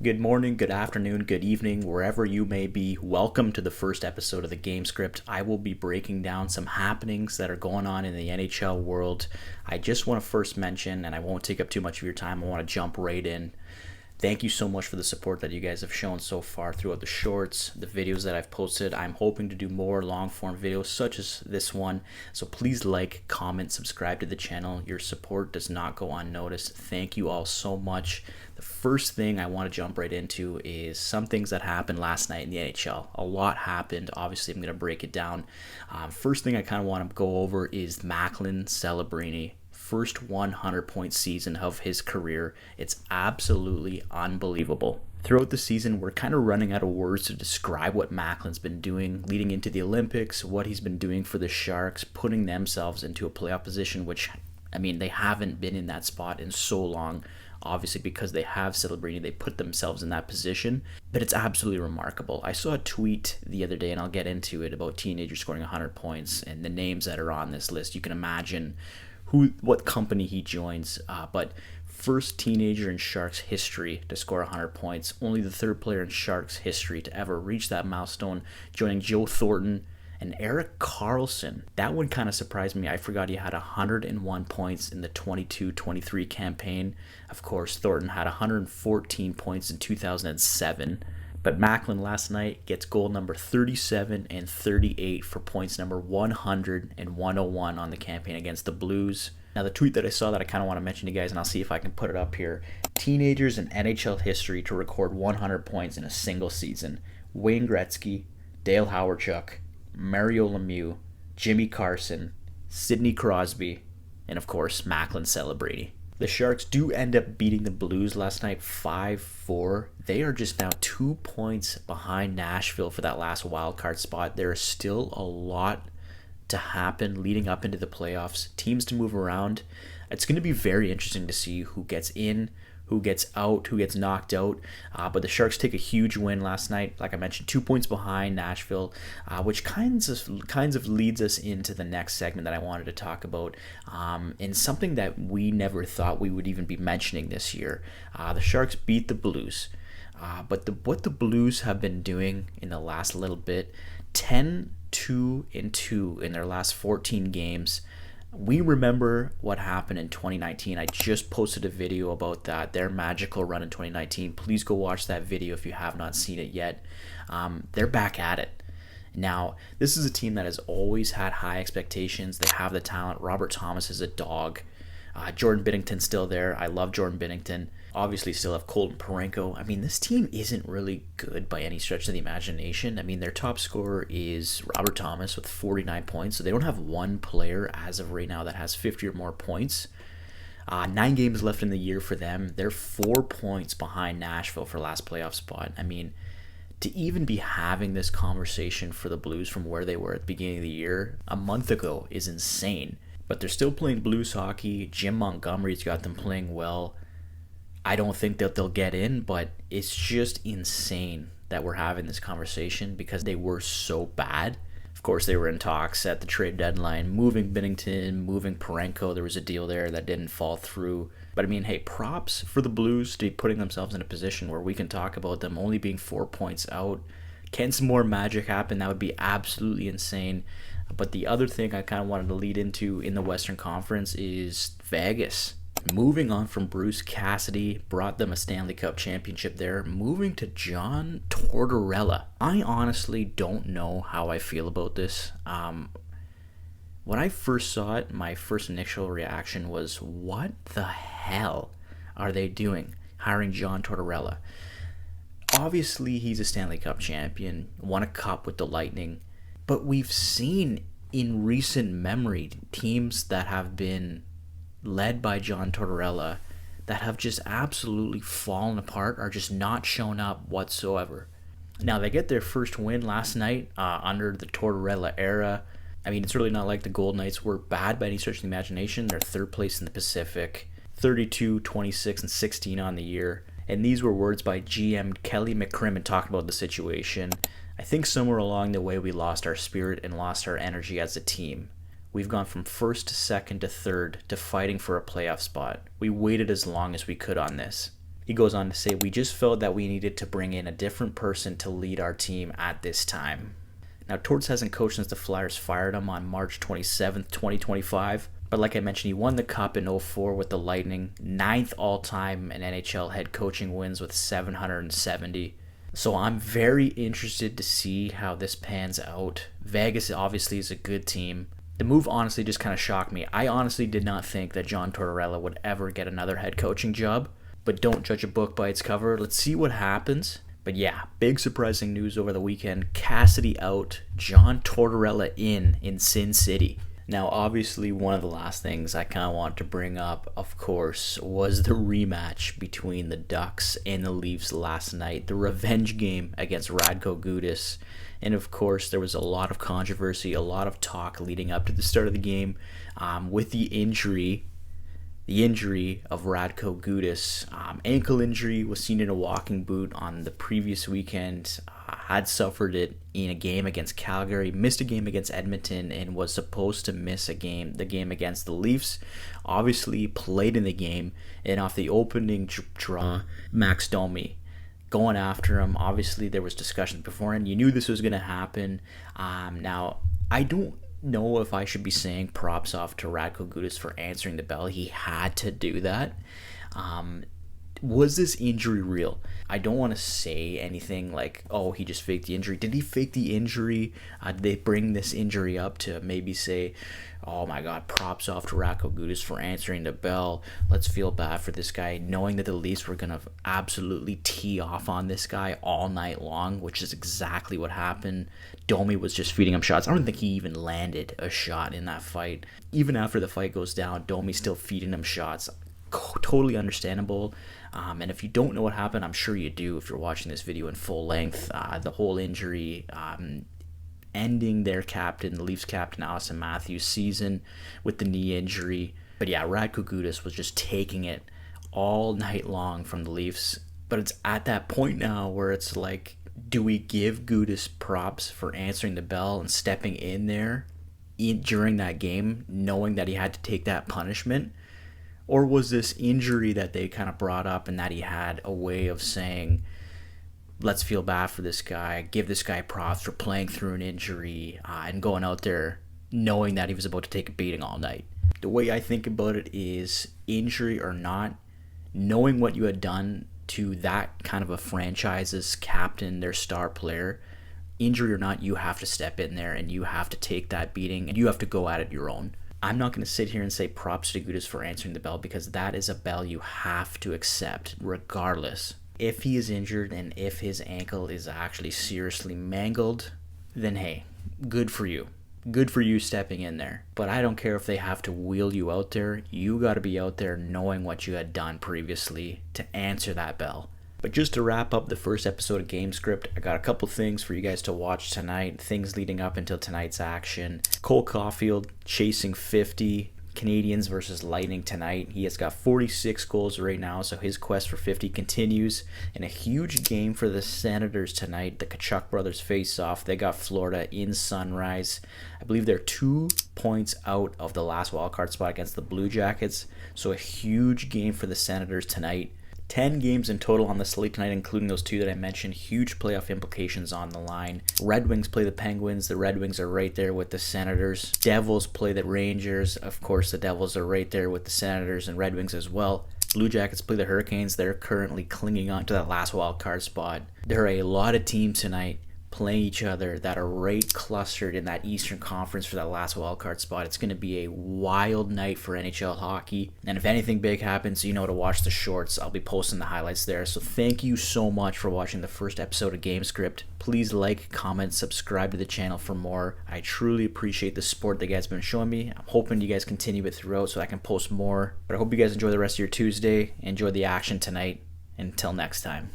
Good morning, good afternoon, good evening, wherever you may be. Welcome to the first episode of the GameScript. I will be breaking down some happenings that are going on in the NHL world. I just want to first mention, and I won't take up too much of your time, I want to jump right in. Thank you so much for the support that you guys have shown so far throughout the shorts, the videos that I've posted. I'm hoping to do more long-form videos such as this one. So please like, comment, subscribe to the channel. Your support does not go unnoticed. Thank you all so much. The first thing I want to jump right into is some things that happened last night in the NHL. A lot happened. Obviously, I'm going to break it down. First thing I kind of want to go over is Macklin Celebrini. First 100-point season of his career. It's absolutely unbelievable. Throughout the season, we're kind of running out of words to describe what Macklin's been doing leading into the Olympics, what he's been doing for the Sharks, putting themselves into a playoff position, which, they haven't been in that spot in so long. Obviously, because they have Celebrini, they put themselves in that position. But it's absolutely remarkable. I saw a tweet the other day, and I'll get into it, about teenagers scoring 100 points and the names that are on this list. You can imagine what company he joins, but first teenager in Sharks history to score 100 points, only the third player in Sharks history to ever reach that milestone, joining Joe Thornton and Erik Karlsson. That one kind of surprised me. I forgot he had 101 points in the 22-23 campaign. Of course, Thornton had 114 points in 2007. But Macklin last night gets goal number 37 and 38 for points number 100 and 101 on the campaign against the Blues. Now, the tweet that I saw that I kind of want to mention to you guys, and I'll see if I can put it up here. Teenagers in NHL history to record 100 points in a single season. Wayne Gretzky, Dale Hawerchuk, Mario Lemieux, Jimmy Carson, Sidney Crosby, and of course, Macklin Celebrini. The Sharks do end up beating the Blues last night 5-4. They are just now 2 points behind Nashville for that last wild card spot. There is still a lot to happen leading up into the playoffs. Teams to move around. It's going to be very interesting to see who gets in, who gets out, who gets knocked out. But the Sharks take a huge win last night. Like I mentioned, 2 points behind Nashville, which kinds of leads us into the next segment that I wanted to talk about, and something that we never thought we would even be mentioning this year. The Sharks beat the Blues, but what the Blues have been doing in the last little bit, 10-2-2 in their last 14 games. We remember what happened in 2019. I just posted a video about that, their magical run in 2019. Please go watch that video if you have not seen it yet. They're back at it. Now, this is a team that has always had high expectations. They have the talent. Robert Thomas is a dog. Jordan Binnington's still there. I love Jordan Binnington. Obviously, still have Colton Parayko. This team isn't really good by any stretch of the imagination. Their top scorer is Robert Thomas with 49 points. So they don't have one player as of right now that has 50 or more points. 9 games left in the year for them. They're 4 points behind Nashville for last playoff spot. To even be having this conversation for the Blues from where they were at the beginning of the year a month ago is insane. But they're still playing Blues hockey. Jim Montgomery's got them playing well. I don't think that they'll get in, but it's just insane that we're having this conversation because they were so bad. Of course, they were in talks at the trade deadline, moving Binnington, moving Parayko. There was a deal there that didn't fall through. But hey, props for the Blues to be putting themselves in a position where we can talk about them only being 4 points out. Can some more magic happen? That would be absolutely insane. But the other thing I kind of wanted to lead into in the Western Conference is Vegas. Moving on from Bruce Cassidy, brought them a Stanley Cup championship there. Moving to John Tortorella. I honestly don't know how I feel about this. When I first saw it, my first initial reaction was, what the hell are they doing hiring John Tortorella? Obviously, he's a Stanley Cup champion, won a cup with the Lightning, but we've seen in recent memory teams that have been led by John Tortorella that have just absolutely fallen apart, are just not shown up whatsoever. Now, they get their first win last night under the Tortorella era. It's really not like the Golden Knights were bad by any stretch of the imagination. They're third place in the Pacific, 32, 26, and 16 on the year. And these were words by GM Kelly McCrimmon talking about the situation. I think somewhere along the way we lost our spirit and lost our energy as a team. We've gone from first to second to third to fighting for a playoff spot. We waited as long as we could on this. He goes on to say, "We just felt that we needed to bring in a different person to lead our team at this time." Now, Torts hasn't coached since the Flyers fired him on March 27th, 2025. But like I mentioned, he won the Cup in 04 with the Lightning, 9th all-time in NHL head coaching wins with 770. So I'm very interested to see how this pans out. Vegas obviously is a good team. The move honestly just kind of shocked me. I honestly did not think that John Tortorella would ever get another head coaching job. But don't judge a book by its cover. Let's see what happens. But yeah, big surprising news over the weekend. Cassidy out, John Tortorella in Sin City. Now, obviously, one of the last things I kind of want to bring up, of course, was the rematch between the Ducks and the Leafs last night. The revenge game against Radko Gudas. And of course, there was a lot of controversy, a lot of talk leading up to the start of the game with the injury of Radko Gudas. Ankle injury, was seen in a walking boot on the previous weekend. Had suffered it in a game against Calgary, missed a game against Edmonton, and was supposed to miss the game against the Leafs. Obviously played in the game, and off the opening draw, Max Domi going after him. Obviously there was discussion beforehand. You knew this was going to happen. Now, I don't know if I should be saying props off to Radko Gudas for answering the bell. He had to do that. Was this injury real? I don't want to say anything like, oh, he just faked the injury. Did he fake the injury? Did they bring this injury up to maybe say, oh my God, props off to Radko Gudas for answering the bell. Let's feel bad for this guy, knowing that the Leafs were going to absolutely tee off on this guy all night long, which is exactly what happened. Domi was just feeding him shots. I don't think he even landed a shot in that fight. Even after the fight goes down, Domi's still feeding him shots. Totally understandable. And if you don't know what happened, I'm sure you do if you're watching this video in full length. The whole injury ending their captain, the Leafs captain, Auston Matthews' season with the knee injury. But yeah, Radko Gudas was just taking it all night long from the Leafs. But it's at that point now where it's like, do we give Gudas props for answering the bell and stepping in there during that game, knowing that he had to take that punishment? Or was this injury that they kind of brought up and that he had a way of saying, let's feel bad for this guy, give this guy props for playing through an injury and going out there knowing that he was about to take a beating all night? The way I think about it is, injury or not, knowing what you had done to that kind of a franchise's captain, their star player, injury or not, you have to step in there and you have to take that beating and you have to go at it your own. I'm not going to sit here and say props to Gudas for answering the bell, because that is a bell you have to accept regardless. If he is injured and if his ankle is actually seriously mangled, then hey, good for you. Good for you stepping in there. But I don't care if they have to wheel you out there. You got to be out there knowing what you had done previously to answer that bell. But just to wrap up the first episode of GameScript, I got a couple things for you guys to watch tonight, things leading up until tonight's action. Cole Caulfield chasing 50, Canadiens versus Lightning tonight. He has got 46 goals right now, so his quest for 50 continues. And a huge game for the Senators tonight. The Tkachuk brothers face off. They got Florida in Sunrise. I believe they're 2 points out of the last wildcard spot against the Blue Jackets. So a huge game for the Senators tonight. 10 games in total on the slate tonight, including those 2 that I mentioned. Huge playoff implications on the line. Red Wings play the Penguins. The Red Wings are right there with the Senators. Devils play the Rangers. Of course, the Devils are right there with the Senators and Red Wings as well. Blue Jackets play the Hurricanes. They're currently clinging on to that last wild card spot. There are a lot of teams tonight playing each other that are right clustered in that Eastern Conference for that last wildcard spot. It's going to be a wild night for NHL hockey. And if anything big happens, you know to watch the shorts. I'll be posting the highlights there. So thank you so much for watching the first episode of GameScript. Please like, comment, subscribe to the channel for more. I truly appreciate the support that you guys have been showing me. I'm hoping you guys continue it throughout so I can post more. But I hope you guys enjoy the rest of your Tuesday. Enjoy the action tonight. Until next time.